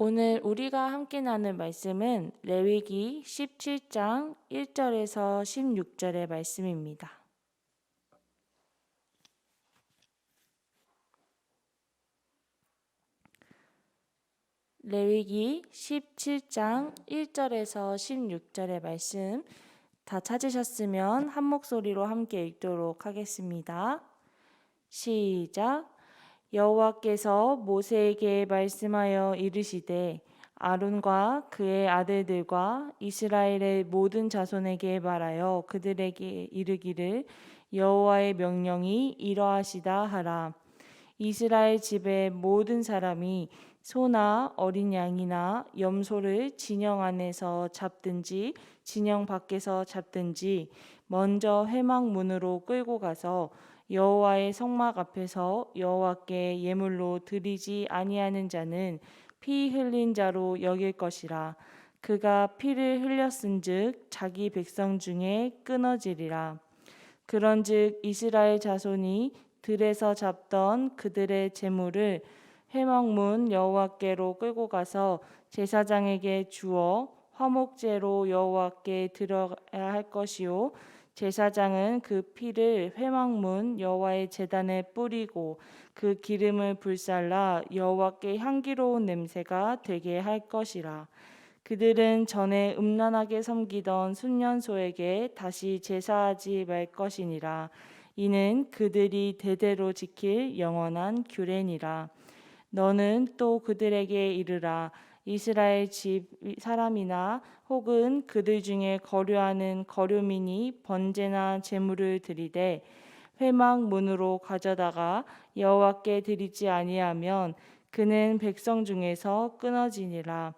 오늘 우리가 함께 나눌 말씀은 레위기 17장 1절에서 16절의 말씀입니다. 레위기 17장 1절에서 16절의 말씀 다 찾으셨으면 한 목소리로 함께 읽도록 하겠습니다. 시작. 여호와께서 모세에게 말씀하여 이르시되 아론과 그의 아들들과 이스라엘의 모든 자손에게 말하여 그들에게 이르기를 여호와의 명령이 이러하시다 하라. 이스라엘 집의 모든 사람이 소나 어린 양이나 염소를 진영 안에서 잡든지 진영 밖에서 잡든지 먼저 회막문으로 끌고 가서 여호와의 성막 앞에서 여호와께 예물로 드리지 아니하는 자는 피 흘린 자로 여길 것이라. 그가 피를 흘렸은즉 자기 백성 중에 끊어지리라. 그런즉 이스라엘 자손이 들에서 잡던 그들의 제물을 회막문 여호와께로 끌고 가서 제사장에게 주어 화목제로 여호와께 드려야 할 것이요 제사장은 그 피를 회막문 여호와의 제단에 뿌리고 그 기름을 불살라 여호와께 향기로운 냄새가 되게 할 것이라. 그들은 전에 음란하게 섬기던 순년소에게 다시 제사하지 말 것이니라. 이는 그들이 대대로 지킬 영원한 규례니라. 너는 또 그들에게 이르라. 이스라엘 집 사람이나 혹은 그들 중에 거류하는 거류민이 번제나 제물을 드리되 회막 문으로 가져다가 여호와께 드리지 아니하면 그는 백성 중에서 끊어지니라.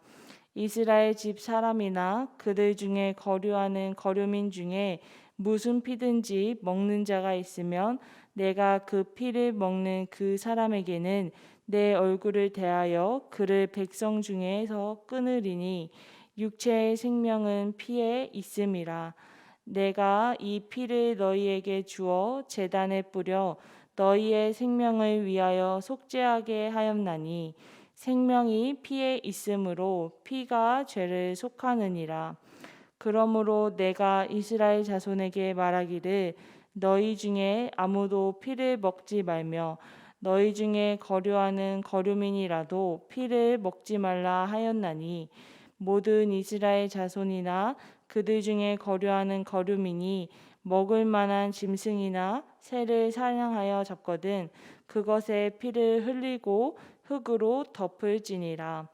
이스라엘 집 사람이나 그들 중에 거류하는 거류민 중에 무슨 피든지 먹는 자가 있으면 내가 그 피를 먹는 그 사람에게는 내 얼굴을 대하여 그를 백성 중에서 끊으리니 육체의 생명은 피에 있음이라. 내가 이 피를 너희에게 주어 제단에 뿌려 너희의 생명을 위하여 속죄하게 하였나니 생명이 피에 있으므로 피가 죄를 속하느니라. 그러므로 내가 이스라엘 자손에게 말하기를 너희 중에 아무도 피를 먹지 말며 너희 중에 거류하는 거류민이라도 피를 먹지 말라 하였나니 모든 이스라엘 자손이나 그들 중에 거류하는 거류민이 먹을 만한 짐승이나 새를 사냥하여 잡거든 그것의 피를 흘리고 흙으로 덮을지니라.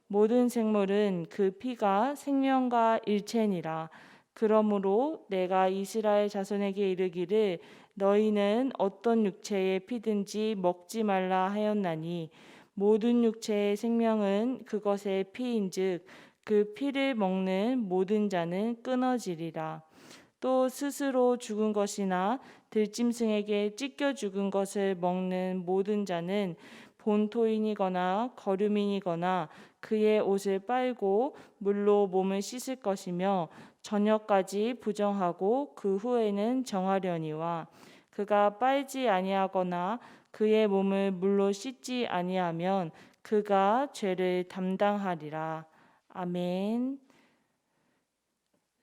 모든 생물은 그 피가 생명과 일체니라. 그러므로 내가 이스라엘 자손에게 이르기를 너희는 어떤 육체의 피든지 먹지 말라 하였나니 모든 육체의 생명은 그것의 피인즉 그 피를 먹는 모든 자는 끊어지리라. 또 스스로 죽은 것이나 들짐승에게 찢겨 죽은 것을 먹는 모든 자는 본토인이거나 거류민이거나 그의 옷을 빨고 물로 몸을 씻을 것이며 저녁까지 부정하고 그 후에는 정하려니와 그가 빨지 아니하거나 그의 몸을 물로 씻지 아니하면 그가 죄를 담당하리라. 아멘.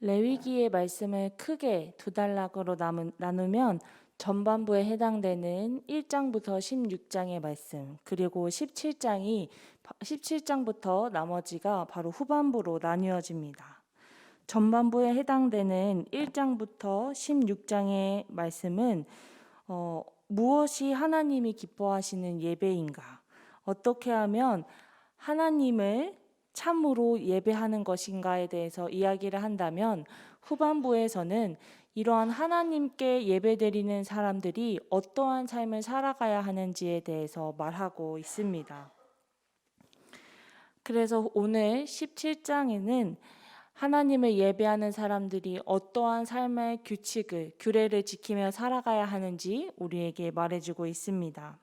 레위기의 말씀을 크게 두 단락으로 나누면 전반부에 해당되는 1장부터 16장의 말씀, 그리고 17장부터 나머지가 바로 후반부로 나뉘어집니다. 전반부에 해당되는 1장부터 16장의 말씀은 무엇이 하나님이 기뻐하시는 예배인가? 어떻게 하면 하나님을 참으로 예배하는 것인가에 대해서 이야기를 한다면 후반부에서는 이러한 하나님께 예배드리는 사람들이 어떠한 삶을 살아가야 하는지에 대해서 말하고 있습니다. 그래서 오늘 17장에는 하나님을 예배하는 사람들이 어떠한 삶의 규례를 지키며 살아가야 하는지 우리에게 말해주고 있습니다.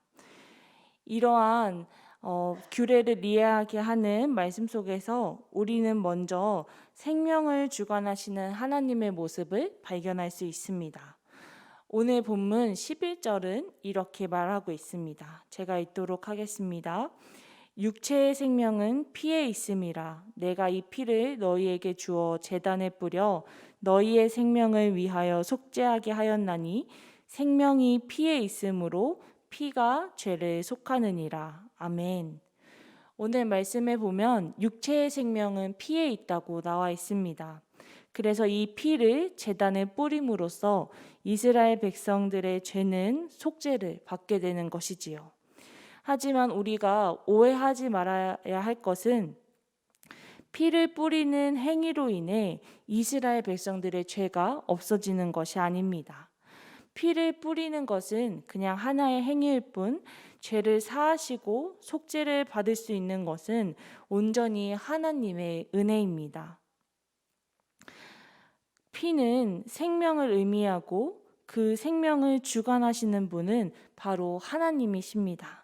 이러한 규례를 이해하게 하는 말씀 속에서 우리는 먼저 생명을 주관하시는 하나님의 모습을 발견할 수 있습니다. 오늘 본문 11절은 이렇게 말하고 있습니다. 제가 읽도록 하겠습니다. 육체의 생명은 피에 있음이라. 내가 이 피를 너희에게 주어 제단에 뿌려 너희의 생명을 위하여 속죄하게 하였나니 생명이 피에 있으므로 피가 죄를 속하느니라. 아멘. 오늘 말씀에 보면 육체의 생명은 피에 있다고 나와 있습니다. 그래서 이 피를 제단에 뿌림으로써 이스라엘 백성들의 죄는 속죄를 받게 되는 것이지요. 하지만 우리가 오해하지 말아야 할 것은 피를 뿌리는 행위로 인해 이스라엘 백성들의 죄가 없어지는 것이 아닙니다. 피를 뿌리는 것은 그냥 하나의 행위일 뿐, 죄를 사하시고 속죄를 받을 수 있는 것은 온전히 하나님의 은혜입니다. 피는 생명을 의미하고 그 생명을 주관하시는 분은 바로 하나님이십니다.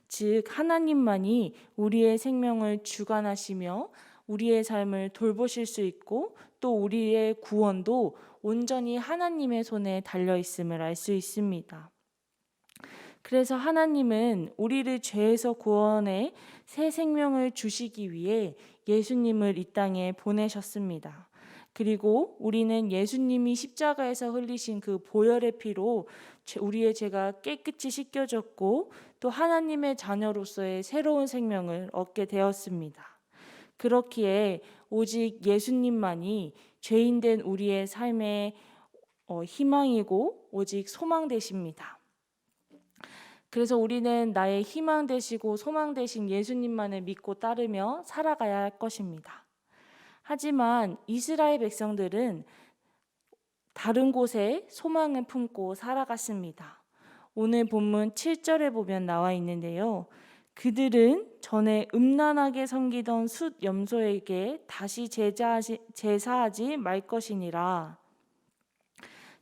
즉 하나님만이 우리의 생명을 주관하시며 우리의 삶을 돌보실 수 있고 또 우리의 구원도 온전히 하나님의 손에 달려 있음을 알 수 있습니다. 그래서 하나님은 우리를 죄에서 구원해 새 생명을 주시기 위해 예수님을 이 땅에 보내셨습니다. 그리고 우리는 예수님이 십자가에서 흘리신 그 보혈의 피로 우리의 죄가 깨끗이 씻겨졌고 또 하나님의 자녀로서의 새로운 생명을 얻게 되었습니다. 그렇기에 오직 예수님만이 죄인된 우리의 삶의 희망이고 오직 소망 되십니다. 그래서 우리는 나의 희망 되시고 소망 되신 예수님만을 믿고 따르며 살아가야 할 것입니다. 하지만 이스라엘 백성들은 다른 곳에 소망을 품고 살아갔습니다. 오늘 본문 7절에 보면 나와 있는데요. 그들은 전에 음란하게 섬기던 숫 염소에게 다시 제사하지 말 것이니라.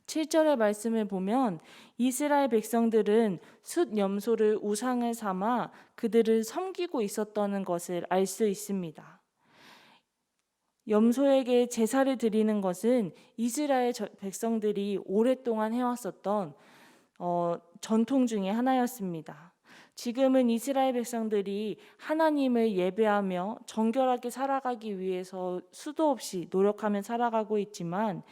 7절의 말씀을 보면 이스라엘 백성들은 숫 염소를 우상을 삼아 그들을 섬기고 있었다는 것을 알 수 있습니다. 염소에게 제사를 드리는 것은 이스라엘 백성들이 오랫동안 해왔었던 전통 중에 하나였습니다. 지금은 이스라엘 백성들이 하나님을 예배하며 정결하게 살아가기 위해서 수도 없이 노력하며 살아가고 있지만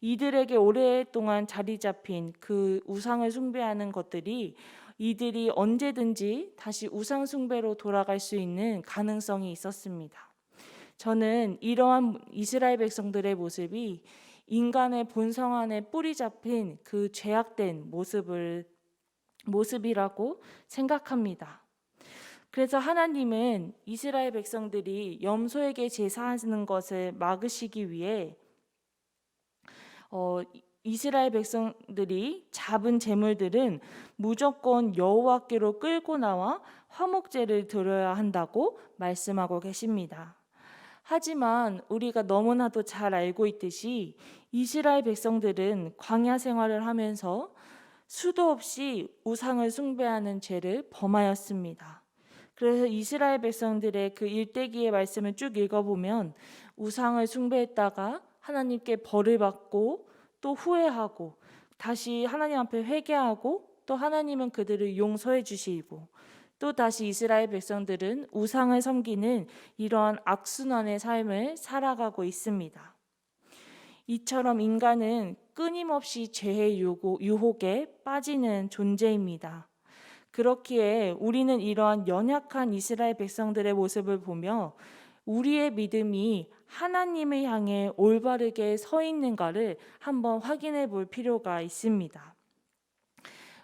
이들에게 오랫동안 자리 잡힌 그 우상을 숭배하는 것들이 이들이 언제든지 다시 우상 숭배로 돌아갈 수 있는 가능성이 있었습니다. 저는 이러한 이스라엘 백성들의 모습이 인간의 본성 안에 뿌리 잡힌 그 죄악된 모습이라고 생각합니다. 그래서 하나님은 이스라엘 백성들이 염소에게 제사하는 것을 막으시기 위해 이스라엘 백성들이 잡은 제물들은 무조건 여호와께로 끌고 나와 화목제를 드려야 한다고 말씀하고 계십니다. 하지만 우리가 너무나도 잘 알고 있듯이 이스라엘 백성들은 광야 생활을 하면서 수도 없이 우상을 숭배하는 죄를 범하였습니다. 그래서 이스라엘 백성들의 그 일대기의 말씀을 쭉 읽어보면 우상을 숭배했다가 하나님께 벌을 받고 또 후회하고 다시 하나님 앞에 회개하고 또 하나님은 그들을 용서해 주시고 또 다시 이스라엘 백성들은 우상을 섬기는 이러한 악순환의 삶을 살아가고 있습니다. 이처럼 인간은 끊임없이 죄의 유혹에 빠지는 존재입니다. 그렇기에 우리는 이러한 연약한 이스라엘 백성들의 모습을 보며 우리의 믿음이 하나님을 향해 올바르게 서 있는가를 한번 확인해 볼 필요가 있습니다.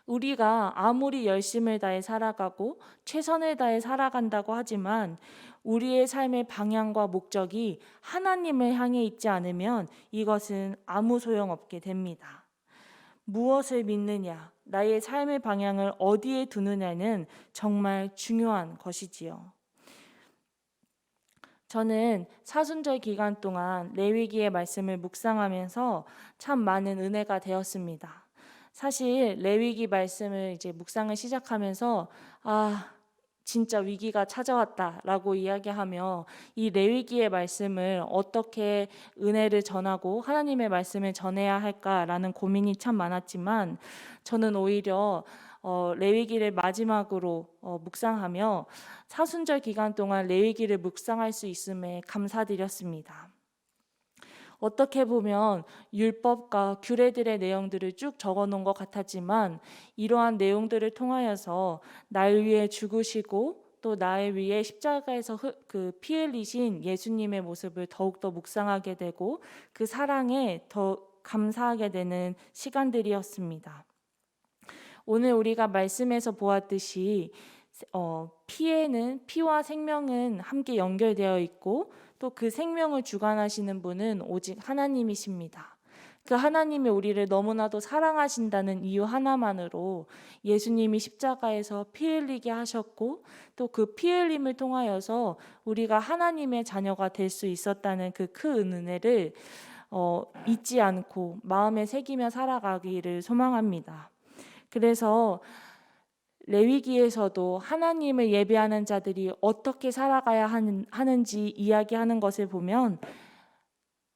우리가 아무리 열심을 다해 살아가고 최선을 다해 살아간다고 하지만 우리의 삶의 방향과 목적이 하나님을 향해 있지 않으면 이것은 아무 소용없게 됩니다. 무엇을 믿느냐, 나의 삶의 방향을 어디에 두느냐는 정말 중요한 것이지요. 저는 사순절 기간 동안 레위기의 말씀을 묵상하면서 참 많은 은혜가 되었습니다. 사실 레위기 말씀을 이제 묵상을 시작하면서 진짜 위기가 찾아왔다라고 이야기하며 이 레위기의 말씀을 어떻게 은혜를 전하고 하나님의 말씀을 전해야 할까라는 고민이 참 많았지만 저는 오히려 레위기를 마지막으로 묵상하며 사순절 기간 동안 레위기를 묵상할 수 있음에 감사드렸습니다. 어떻게 보면 율법과 규례들의 내용들을 쭉 적어놓은 것 같았지만 이러한 내용들을 통하여서 날 위해 죽으시고 또 나를 위해 십자가에서 피 흘리신 예수님의 모습을 더욱더 묵상하게 되고 그 사랑에 더 감사하게 되는 시간들이었습니다. 오늘 우리가 말씀에서 보았듯이 피와 생명은 함께 연결되어 있고 또 그 생명을 주관하시는 분은 오직 하나님이십니다. 그 하나님이 우리를 너무나도 사랑하신다는 이유 하나만으로 예수님이 십자가에서 피 흘리게 하셨고 또 그 피 흘림을 통하여서 우리가 하나님의 자녀가 될 수 있었다는 그 큰 은혜를 잊지 않고 마음에 새기며 살아가기를 소망합니다. 그래서 레위기에서도 하나님을 예배하는 자들이 어떻게 살아가야 하는지 이야기하는 것을 보면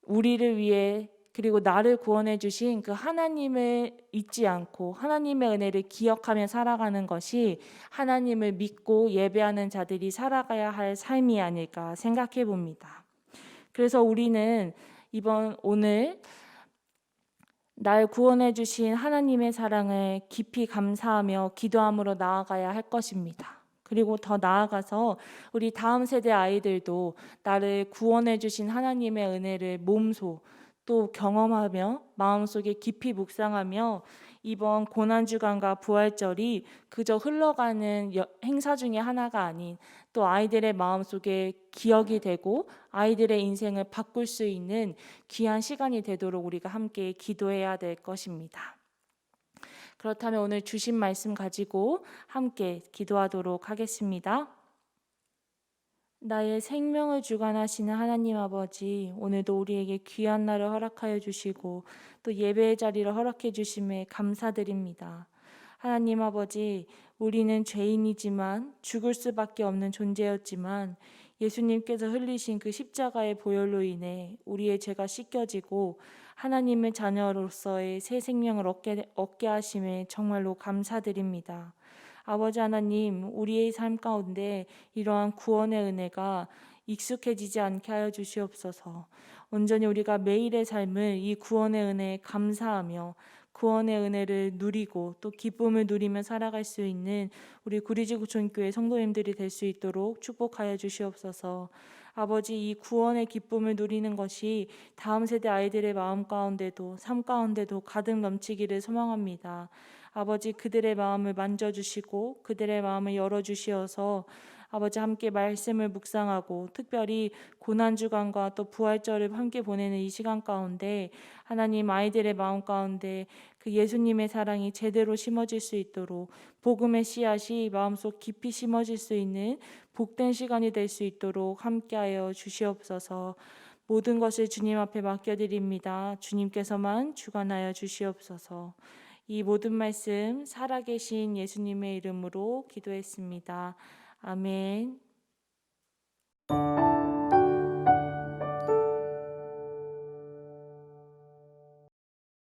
우리를 위해 그리고 나를 구원해 주신 그 하나님을 잊지 않고 하나님의 은혜를 기억하며 살아가는 것이 하나님을 믿고 예배하는 자들이 살아가야 할 삶이 아닐까 생각해 봅니다. 그래서 우리는 오늘 날 구원해 주신 하나님의 사랑을 깊이 감사하며 기도함으로 나아가야 할 것입니다. 그리고 더 나아가서 우리 다음 세대 아이들도 나를 구원해 주신 하나님의 은혜를 몸소 또 경험하며 마음속에 깊이 묵상하며 이번 고난주간과 부활절이 그저 흘러가는 행사 중에 하나가 아닌 또 아이들의 마음속에 기억이 되고 아이들의 인생을 바꿀 수 있는 귀한 시간이 되도록 우리가 함께 기도해야 될 것입니다. 그렇다면 오늘 주신 말씀 가지고 함께 기도하도록 하겠습니다. 나의 생명을 주관하시는 하나님 아버지, 오늘도 우리에게 귀한 날을 허락하여 주시고 또 예배의 자리를 허락해 주심에 감사드립니다. 하나님 아버지, 우리는 죄인이지만 죽을 수밖에 없는 존재였지만 예수님께서 흘리신 그 십자가의 보혈로 인해 우리의 죄가 씻겨지고 하나님의 자녀로서의 새 생명을 얻게 하심에 정말로 감사드립니다. 아버지 하나님, 우리의 삶 가운데 이러한 구원의 은혜가 익숙해지지 않게 하여 주시옵소서. 온전히 우리가 매일의 삶을 이 구원의 은혜에 감사하며 구원의 은혜를 누리고 또 기쁨을 누리며 살아갈 수 있는 우리 구리지구촌교회 성도님들이 될 수 있도록 축복하여 주시옵소서. 아버지, 이 구원의 기쁨을 누리는 것이 다음 세대 아이들의 마음 가운데도 삶 가운데도 가득 넘치기를 소망합니다. 아버지, 그들의 마음을 만져주시고 그들의 마음을 열어주시어서 아버지 함께 말씀을 묵상하고 특별히 고난주간과 또 부활절을 함께 보내는 이 시간 가운데 하나님 아이들의 마음 가운데 그 예수님의 사랑이 제대로 심어질 수 있도록 복음의 씨앗이 마음속 깊이 심어질 수 있는 복된 시간이 될 수 있도록 함께하여 주시옵소서. 모든 것을 주님 앞에 맡겨드립니다. 주님께서만 주관하여 주시옵소서. 이 모든 말씀 살아계신 예수님의 이름으로 기도했습니다. 아멘.